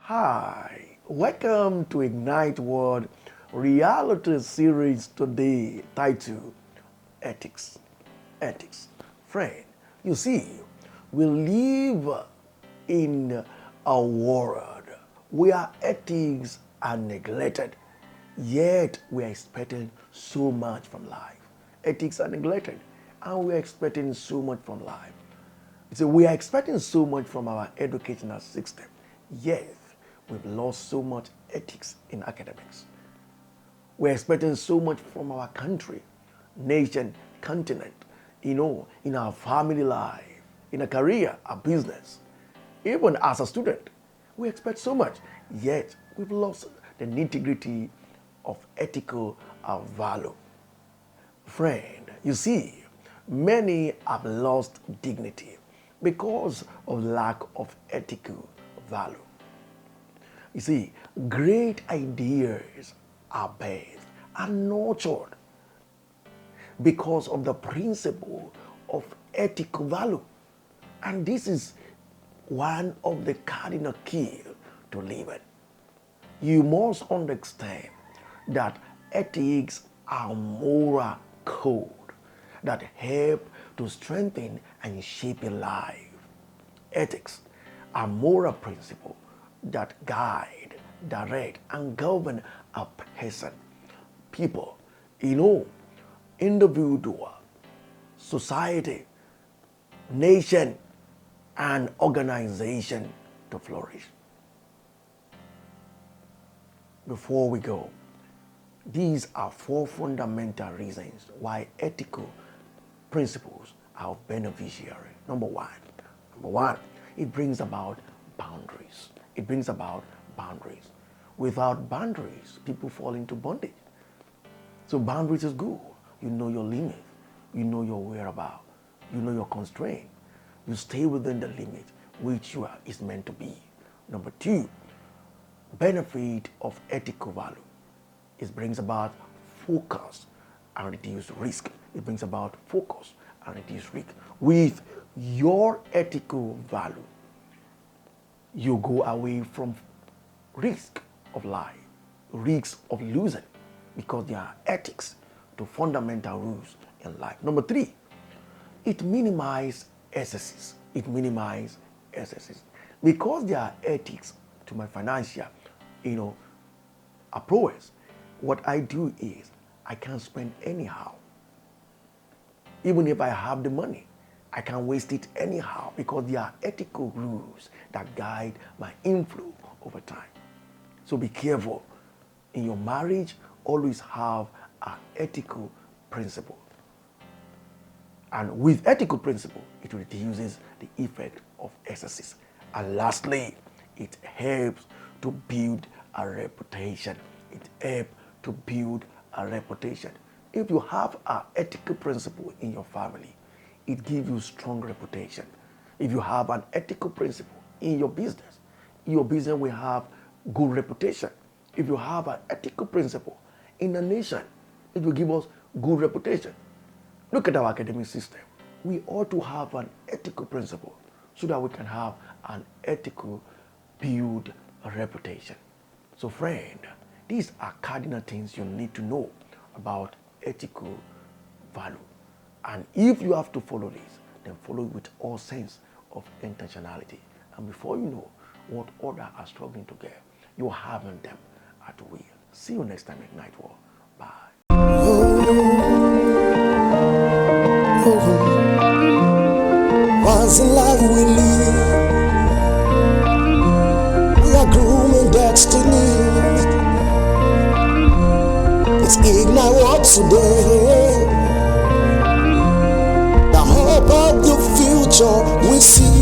Hi, welcome to Ignite World reality series today titled Ethics. Ethics. Friend, you see, we live in a world where ethics are neglected, yet we are expecting so much from life. Ethics are neglected, and we are expecting so much from life. So we are expecting so much from our educational system, yet we've lost so much ethics in academics. We're expecting so much from our country, nation, continent, in our family life, in a career, a business. Even as a student, we expect so much, yet we've lost the nitty-gritty of ethical value. Friend, you see, many have lost dignity because of lack of ethical value. You see, great ideas are birthed and nurtured because of the principle of ethical value. And this is one of the cardinal keys to living. You must understand that ethics are moral code that help to strengthen and shape your life. Ethics are moral principles that guide, direct, and govern a person, people, individual, society, nation, and organization to flourish. Before we go, these are four fundamental reasons why ethical principles are beneficiary. Number one, it brings about boundaries. It brings about boundaries. Without boundaries, people fall into bondage. So boundaries is good. You know your limit. You know your whereabouts. You know your constraint. You stay within the limit which is meant to be. Number two, benefit of ethical value. It brings about focus and reduce risk. It brings about focus and reduce risk. With your ethical value, you go away from risk of life, risks of losing, because there are ethics to fundamental rules in life. Number three, it minimizes excesses. It minimizes excesses. Because there are ethics to my financial, approach, what I do is I can't spend anyhow. Even if I have the money, I can't waste it anyhow because there are ethical rules that guide my inflow over time. So be careful. In your marriage, always have an ethical principle. And with ethical principle, it reduces the effect of excesses. And lastly, it helps to build a reputation. It helps to build a reputation. If you have an ethical principle in your family, it gives you strong reputation. If you have an ethical principle in your business will have good reputation. If you have an ethical principle in the nation, it will give us good reputation. Look at our academic system. We ought to have an ethical principle so that we can have an ethical build a reputation. So friend, these are cardinal things you need to know about ethical value. And if you have to follow this, then follow it with all sense of intentionality. And before you know what others are struggling to get, you're having them at will. See you next time at Night War. Bye. Once in life we live, we are grooming destiny. It's Ignite World today. The hope of the future we see.